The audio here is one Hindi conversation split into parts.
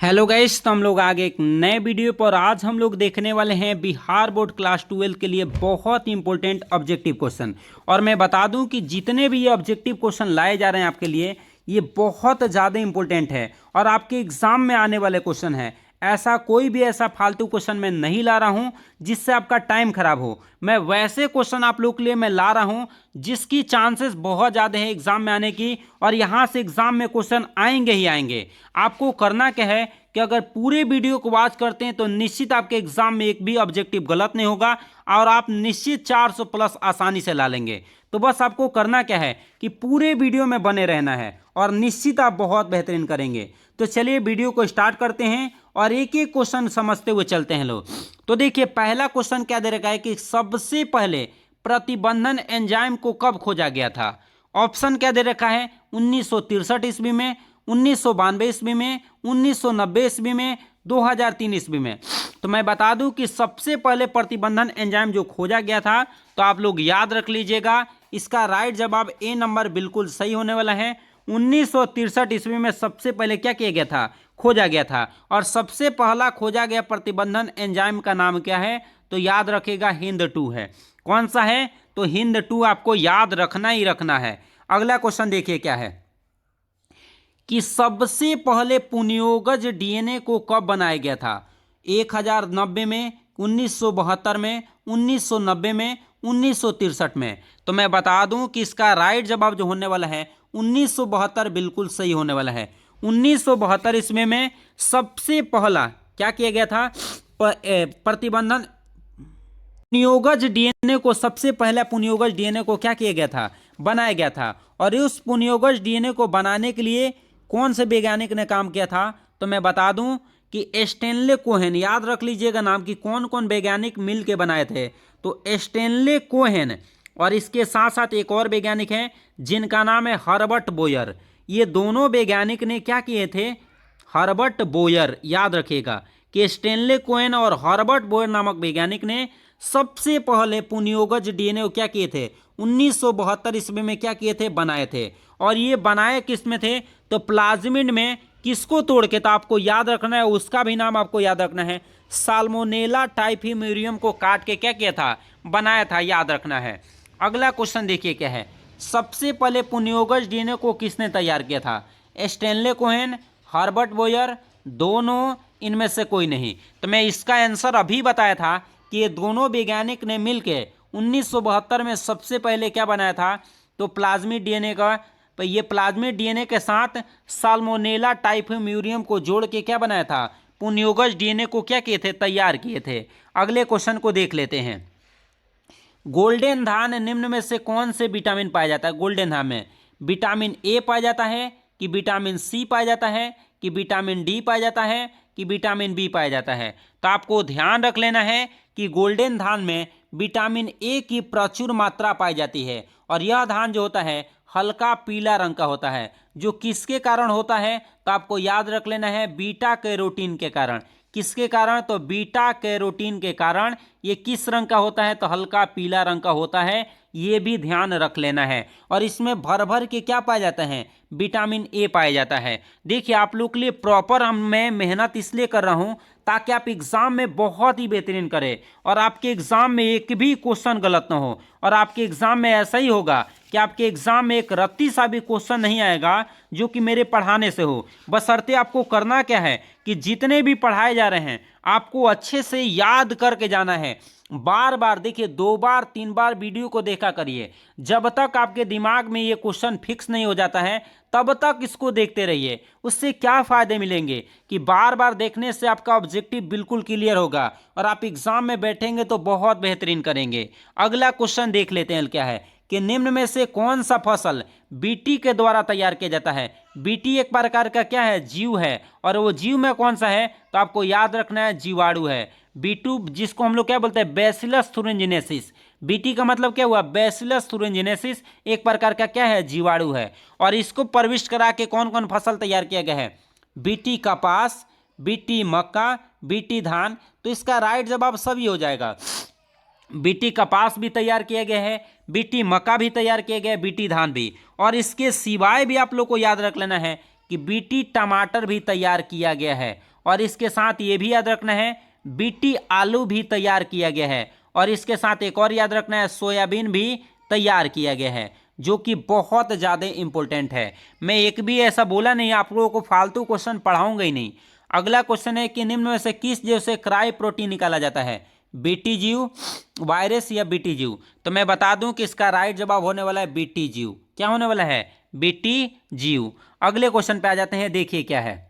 हेलो गाइस, तो हम लोग आगे एक नए वीडियो पर आज हम लोग देखने वाले हैं बिहार बोर्ड क्लास 12 के लिए बहुत ही इंपॉर्टेंट ऑब्जेक्टिव क्वेश्चन। और मैं बता दूं कि जितने भी ये ऑब्जेक्टिव क्वेश्चन लाए जा रहे हैं आपके लिए ये बहुत ज़्यादा इंपॉर्टेंट है और आपके एग्जाम में आने वाले क्वेश्चन है। ऐसा कोई भी ऐसा फालतू क्वेश्चन मैं नहीं ला रहा हूं जिससे आपका टाइम खराब हो। मैं वैसे क्वेश्चन आप लोग के लिए मैं ला रहा हूं जिसकी चांसेस बहुत ज़्यादा है एग्जाम में आने की, और यहां से एग्जाम में क्वेश्चन आएंगे ही आएंगे। आपको करना क्या है कि अगर पूरे वीडियो को वॉच करते हैं तो निश्चित आपके एग्जाम में एक भी ऑब्जेक्टिव गलत नहीं होगा और आप निश्चित 400 प्लस आसानी से ला लेंगे। तो बस आपको करना क्या है कि पूरे वीडियो में बने रहना है और निश्चित आप बहुत बेहतरीन करेंगे। तो चलिए वीडियो को स्टार्ट करते हैं और एक एक क्वेश्चन समझते हुए चलते हैं लोग। तो देखिए पहला क्वेश्चन क्या दे रखा है कि सबसे पहले प्रतिबंधन एंजाइम को कब खोजा गया था। ऑप्शन क्या दे रखा है 1963 ईस्वी में, 1992 ईस्वी में, 1990 ईस्वी में, 2003 ईस्वी में। तो मैं बता दूं कि सबसे पहले प्रतिबंधन एंजाइम जो खोजा गया था, तो आप लोग याद रख लीजिएगा इसका राइट जवाब ए नंबर बिल्कुल सही होने वाला है। 1963 ईस्वी में सबसे पहले क्या किया गया था, खोजा गया था। और सबसे पहला खोजा गया प्रतिबंधन एंजाइम का नाम क्या है, तो याद रखिएगा हिंद 2 है। कौन सा है, तो हिंद 2 आपको याद रखना ही रखना है। अगला क्वेश्चन देखिए क्या है कि सबसे पहले पुनयोगज डीएनए को कब बनाया गया था। 1090 में, 1972 में, 1990 में, 1963 में। तो मैं बता दूं कि इसका राइट जवाब जो होने वाला है 1972 बिल्कुल सही होने वाला है। 1972 ईस्वी में सबसे पहला क्या किया गया था, प्रतिबंधन पुनयोगज डीएनए को, सबसे पहला पुनयोगज डीएनए को क्या किया गया था, बनाया गया था। और उस पुनयोगज डीएनए को बनाने के लिए कौन से वैज्ञानिक ने काम किया था, तो मैं बता दूं कि स्टेनले कोहेन। याद रख लीजिएगा नाम कि कौन कौन वैज्ञानिक मिल के बनाए थे, तो स्टेनले कोहेन और इसके साथ साथ एक और वैज्ञानिक हैं जिनका नाम है हर्बर्ट बोयर। ये दोनों वैज्ञानिक ने क्या किए थे, हर्बर्ट बोयर, याद रखिएगा कि स्टेनले कोहेन और हर्बर्ट बोयर नामक वैज्ञानिक ने सबसे पहले पुनयोगज डीएनए क्या किए थे, 1972 ईस्वी में क्या किए थे, बनाए थे। और ये बनाए किस में थे, तो प्लाज्मिड में। किसको तोड़ के, तो आपको याद रखना है उसका भी नाम आपको याद रखना है, साल्मोनेला टाइफीम्यूरियम को काट के क्या किया था, बनाया था, याद रखना है। अगला क्वेश्चन देखिए क्या है, सबसे पहले पुनयोगज डीएनए को किसने तैयार किया था, स्टेनले कोहेन, हर्बर्ट बोयर, दोनों, इनमें से कोई नहीं। तो मैं इसका आंसर अभी बताया था कि ये दोनों वैज्ञानिक ने मिलकर 1972 में सबसे पहले क्या बनाया था, तो प्लाज्मिड डीएनए का। तो ये प्लाज्मिड डीएनए के साथ साल्मोनेला टाइफीम्यूरियम को जोड़ के क्या बनाया था, पुनयोगज डीएनए को क्या किए थे, तैयार किए थे। अगले क्वेश्चन को देख लेते हैं। गोल्डन धान निम्न में से कौन से विटामिन पाया जाता है। गोल्डन धान में विटामिन ए पाया जाता है, कि विटामिन सी पाया जाता है, कि विटामिन डी पाया जाता है, कि विटामिन बी पाया जाता है। तो आपको ध्यान रख लेना है कि गोल्डन धान में विटामिन ए की प्रचुर मात्रा पाई जाती है और यह धान जो होता है हल्का पीला रंग का होता है, जो किसके कारण होता है, तो आपको याद रख लेना है बीटा कैरोटीन के कारण। किसके कारण, तो बीटा कैरोटीन के कारण ये किस रंग का होता है, तो हल्का पीला रंग का होता है। ये भी ध्यान रख लेना है। और इसमें भर भर के क्या पाया जाता है, विटामिन ए पाया जाता है। देखिए आप लोग के लिए प्रॉपर मैं मेहनत इसलिए कर रहा हूँ ताकि आप एग्जाम में बहुत ही बेहतरीन करें और आपके एग्जाम में एक भी क्वेश्चन गलत ना हो। और आपके एग्जाम में ऐसा ही होगा कि आपके एग्जाम में एक रत्ती सा भी क्वेश्चन नहीं आएगा जो कि मेरे पढ़ाने से हो। बशर्ते आपको करना क्या है कि जितने भी पढ़ाए जा रहे हैं आपको अच्छे से याद करके जाना है। बार बार देखिए, 2 बार 3 बार वीडियो को देखा करिए। जब तक आपके दिमाग में ये क्वेश्चन फिक्स नहीं हो जाता है तब तक इसको देखते रहिए। उससे क्या फायदे मिलेंगे कि बार बार देखने से आपका ऑब्जेक्टिव बिल्कुल क्लियर होगा और आप एग्जाम में बैठेंगे तो बहुत बेहतरीन करेंगे। अगला क्वेश्चन देख लेते हैं क्या है कि निम्न में से कौन सा फसल बीटी के द्वारा तैयार किया जाता है। बीटी एक प्रकार का क्या है, जीव है। और वो जीव में कौन सा है, तो आपको याद रखना है जीवाणु है। बीटू जिसको हम लोग क्या बोलते हैं, बैसिलस thuringiensis। बीटी का मतलब क्या हुआ, बैसिलस thuringiensis, एक प्रकार का क्या है, जीवाणु है। और इसको प्रविष्ट करा के कौन कौन फसल तैयार किया गया है, बीटी कपास, बीटी मक्का, बीटी धान। तो इसका राइट जवाब सभी हो जाएगा। बीटी कपास भी तैयार किया गया है, बीटी मक्का भी तैयार किया गया है, बीटी धान भी। और इसके सिवाय भी आप लोग को याद रख लेना है कि बीटी टमाटर भी तैयार किया गया है, और इसके साथ ये भी याद रखना है बीटी आलू भी तैयार किया गया है, और इसके साथ एक और याद रखना है सोयाबीन भी तैयार किया गया है, जो कि बहुत ज़्यादा इंपॉर्टेंट है। मैं एक भी ऐसा बोला नहीं, आप लोगों को फालतू क्वेश्चन पढ़ाऊंगा ही नहीं। अगला क्वेश्चन है कि निम्न में से किस जीव से क्राई प्रोटीन निकाला जाता है? बीटी जीव, वायरस या बीटी जीव? तो मैं बता दूं कि इसका राइट जवाब होने वाला है बीटी जीव। क्या होने वाला है? बीटी जीव। अगले क्वेश्चन पे आ जाते हैं, देखिए क्या है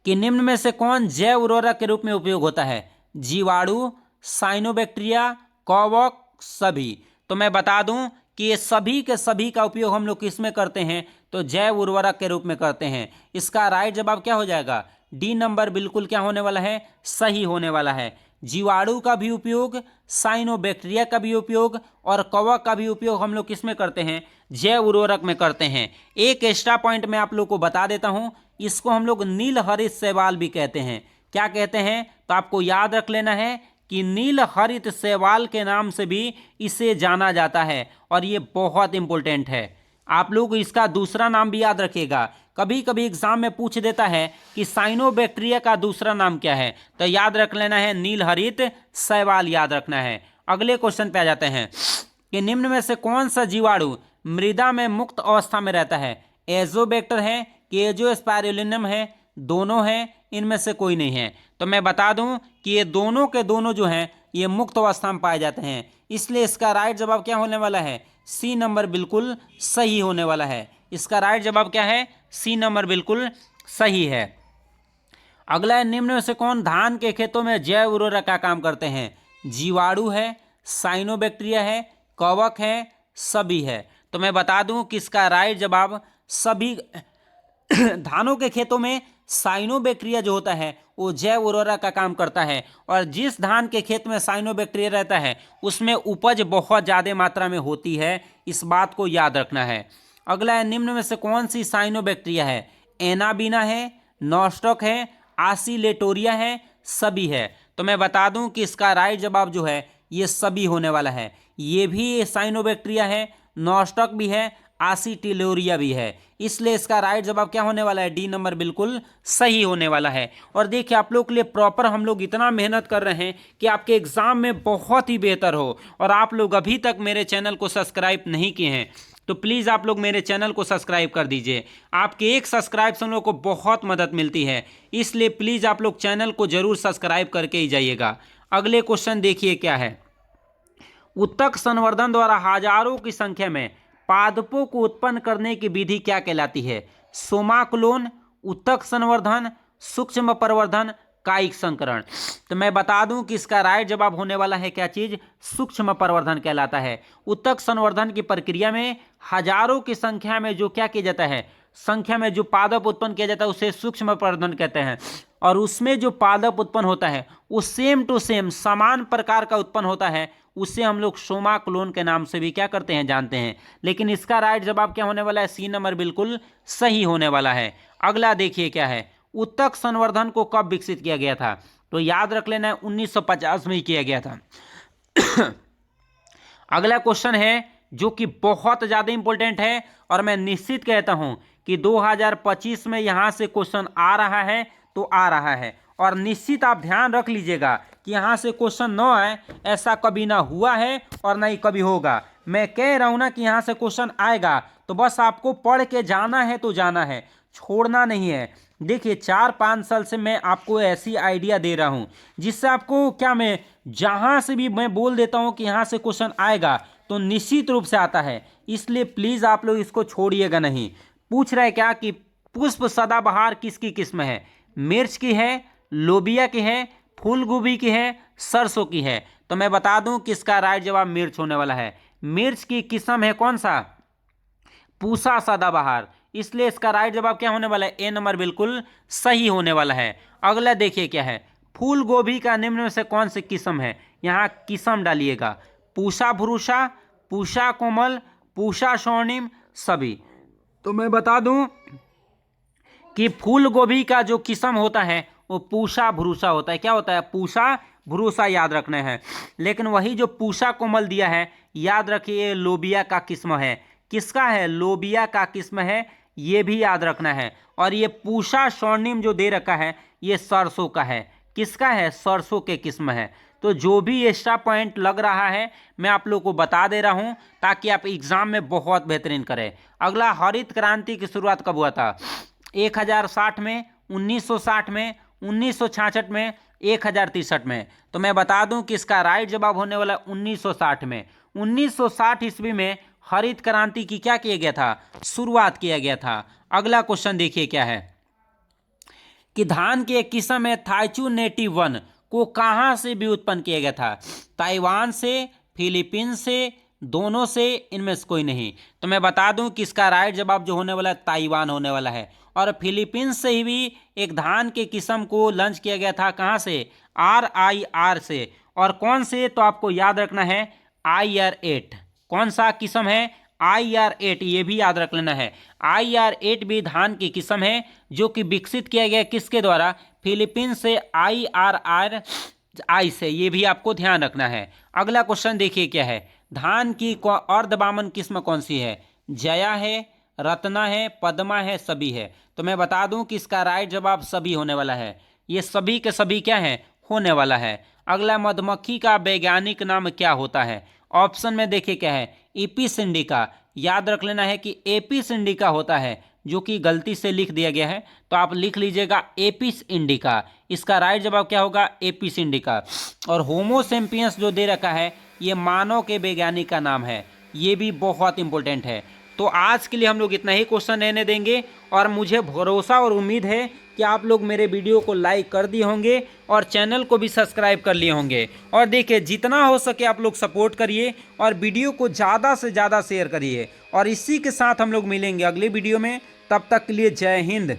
कि निम्न में से कौन जैव उर्वरक के रूप में उपयोग होता है? जीवाणु, साइनोबैक्टीरिया, कवक, सभी। तो मैं बता दूं कि ये सभी के सभी का उपयोग हम लोग किस में करते हैं? तो जैव उर्वरक के रूप में करते हैं। इसका राइट जवाब क्या हो जाएगा? डी नंबर बिल्कुल क्या होने वाला है? सही होने वाला है। जीवाणु का भी उपयोग, साइनोबैक्टीरिया का भी उपयोग और कवक का भी उपयोग हम लोग किस में करते हैं? जैव उर्वरक में करते हैं। एक एक्स्ट्रा पॉइंट मैं आप लोग को बता देता हूं, इसको हम लोग नील हरित शैवाल भी कहते हैं। क्या कहते हैं? तो आपको याद रख लेना है कि नील हरित शैवाल के नाम से भी इसे जाना जाता है, और ये बहुत इंपॉर्टेंट है। आप लोग इसका दूसरा नाम भी याद रखिएगा। कभी कभी एग्जाम में पूछ देता है कि साइनोबैक्टीरिया का दूसरा नाम क्या है, तो याद रख लेना है नील हरित शैवाल याद रखना है। अगले क्वेश्चन पे आ जाते हैं कि निम्न में से कौन सा जीवाणु मृदा में मुक्त अवस्था में रहता है? एजोबैक्टर है कि एजोस्पाइरुलिनम है? दोनों हैं, इनमें से कोई नहीं है। तो मैं बता दूं कि ये दोनों के दोनों जो हैं ये मुक्त अवस्था में पाए जाते हैं, इसलिए इसका राइट जवाब क्या होने वाला है? सी नंबर बिल्कुल सही होने वाला है। इसका राइट जवाब क्या है? सी नंबर बिल्कुल सही है। अगला है, निम्न में से कौन धान के खेतों में जैव उर्वरक का काम करते हैं? जीवाणु है, साइनोबैक्टीरिया है, कवक है, सभी है। तो मैं बता दूं कि इसका राइट जवाब सभी धानों के खेतों में साइनोबैक्टीरिया जो होता है वो जैव उर्वरक का काम करता है, और जिस धान के खेत में साइनोबैक्टीरिया रहता है उसमें उपज बहुत ज़्यादा मात्रा में होती है, इस बात को याद रखना है। अगला है, निम्न में से कौन सी साइनोबैक्टीरिया है? एनाबीना है, नॉस्टॉक है, आसिलेटोरिया है, सभी है। तो मैं बता दूं कि इसका राइट जवाब जो है ये सभी होने वाला है। ये भी साइनोबैक्टीरिया है, नॉस्टॉक भी है, आसिटिलोरिया भी है, इसलिए इसका राइट जवाब क्या होने वाला है? डी नंबर बिल्कुल सही होने वाला है। और देखिए आप लोग के लिए प्रॉपर हम लोग इतना मेहनत कर रहे हैं कि आपके एग्जाम में बहुत ही बेहतर हो, और आप लोग अभी तक मेरे चैनल को सब्सक्राइब नहीं किए हैं तो प्लीज़ आप लोग मेरे चैनल को सब्सक्राइब कर दीजिए। आपके एक सब्सक्राइब से हम लोग को बहुत मदद मिलती है, इसलिए प्लीज़ आप लोग चैनल को जरूर सब्सक्राइब करके ही जाइएगा। अगले क्वेश्चन देखिए क्या है। उत्तक संवर्धन द्वारा हजारों की संख्या में पादपों को उत्पन्न करने की विधि क्या कहलाती है? सोमाक्लोन, उत्तक संवर्धन, सूक्ष्म प्रवर्धन, कायिक संकरण। तो मैं बता दूं कि इसका राइट जवाब होने वाला है क्या चीज? सूक्ष्म प्रवर्धन कहलाता है। उत्तक संवर्धन की प्रक्रिया में हजारों की संख्या में जो क्या किया जाता है, संख्या में जो पादप उत्पन्न किया जाता है उसे सूक्ष्म प्रवर्धन कहते हैं, और उसमें जो पादप उत्पन्न होता है वो सेम टू सेम समान प्रकार का उत्पन्न होता है, उससे हम लोग सोमाक्लोन के नाम से भी क्या करते हैं, जानते हैं। लेकिन इसका राइट जवाब क्या होने वाला है? सी नंबर बिल्कुल सही होने वाला है। अगला देखिए क्या है। उत्तक संवर्धन को कब विकसित किया गया था? तो याद रख लेना है 1950 में ही किया गया था। अगला क्वेश्चन है जो कि बहुत ज्यादा इंपॉर्टेंट है, और मैं निश्चित कहता हूं कि 2025 में यहां से क्वेश्चन आ रहा है तो आ रहा है, और निश्चित आप ध्यान रख लीजिएगा कि यहां से क्वेश्चन न आए, ऐसा कभी ना हुआ है और ना ही कभी होगा। मैं कह रहा हूं ना कि यहां से क्वेश्चन आएगा, तो बस आपको पढ़ के जाना है तो जाना है, छोड़ना नहीं है। देखिए 4-5 साल से मैं आपको ऐसी आइडिया दे रहा हूं जिससे आपको क्या, मैं जहां से भी मैं बोल देता हूं कि यहां से क्वेश्चन आएगा तो निश्चित रूप से आता है, इसलिए प्लीज आप लोग इसको छोड़िएगा नहीं। पूछ रहे क्या कि पुष्प सदाबहार किसकी किस्म है? मिर्च की है, लोबिया की है, फूल गोभी की है, सरसों की है। तो मैं बता दूं कि इसका राइट जवाब मिर्च होने वाला है। मिर्च की किस्म है कौन सा? पूसा सदाबहार, इसलिए इसका राइट जवाब क्या होने वाला है? ए नंबर बिल्कुल सही होने वाला है। अगला देखिए क्या है। फूल गोभी का निम्न में से कौन सी किस्म है? यहाँ किस्म डालिएगा, पूषा भूषा, पूषा कोमल, पूषा स्वर्णिम, सभी। तो मैं बता दूं कि फूल गोभी का जो किस्म होता है वो पूषा भूषा होता है। क्या होता है? पूषा भूषा याद रखना है। लेकिन वही जो पूषा कोमल दिया है, याद रखिए लोबिया का किस्म है। किसका है? लोबिया का किस्म है, ये भी याद रखना है। और ये पूषा स्वर्णिम जो दे रखा है ये सरसों का है। किसका है? सरसों के किस्म है। तो जो भी एक्स्ट्रा पॉइंट लग रहा है मैं आप लोग को बता दे रहा हूं ताकि आप एग्जाम में बहुत बेहतरीन करें। अगला, हरित क्रांति की शुरुआत कब हुआ था? 1060 में, 1960 में, 1966 में, 1063 में। तो मैं बता दूं कि इसका राइट जवाब होने वाला 1960 में। 1960 ईस्वी में हरित क्रांति की क्या किया गया था? शुरुआत किया गया था। अगला क्वेश्चन देखिए क्या है कि धान की एक किस्म है थाईचू नेटिव 1 को कहां से भी उत्पन्न किया गया था? ताइवान से, फिलीपींस से, दोनों से, इनमें से कोई नहीं। तो मैं बता दूं कि इसका राइट जवाब जो होने वाला है ताइवान होने वाला है। और फिलीपींस से ही भी एक धान के किस्म को लॉन्च किया गया था। कहां से? RIR से। और कौन से? तो आपको याद रखना है IR8। कौन सा किस्म है? IR8, ये भी याद रख लेना है। IR8 भी धान की किस्म है जो कि विकसित किया गया किसके द्वारा? फिलीपींस से, IRRI से। ये भी आपको ध्यान रखना है। अगला क्वेश्चन देखिए क्या है, धान की अर्धबामन किस्म कौन सी है? जया है, रत्ना है, पद्मा है, सभी है। तो मैं बता दूं कि इसका राइट जवाब सभी होने वाला है। ये सभी के सभी क्या है? होने वाला है। अगला, मधुमक्खी का वैज्ञानिक नाम क्या होता है? ऑप्शन में देखिए क्या है? Apis indica. याद रख लेना है कि एपिस इंडिका होता है, जो कि गलती से लिख दिया गया है, तो आप लिख लीजिएगा एपिस इंडिका। इसका राइट जवाब क्या होगा? Apis indica. और होमो सेपियंस जो दे रखा है ये मानव के वैज्ञानिक का नाम है। ये भी बहुत इंपॉर्टेंट है। तो आज के लिए हम लोग इतना ही क्वेश्चन रहने देंगे और मुझे भरोसा और उम्मीद है कि आप लोग मेरे वीडियो को लाइक कर दिए होंगे और चैनल को भी सब्सक्राइब कर लिए होंगे। और देखिए, जितना हो सके आप लोग सपोर्ट करिए और वीडियो को ज़्यादा से ज़्यादा शेयर करिए। और इसी के साथ हम लोग मिलेंगे अगले वीडियो में। तब तक के लिए जय हिंद।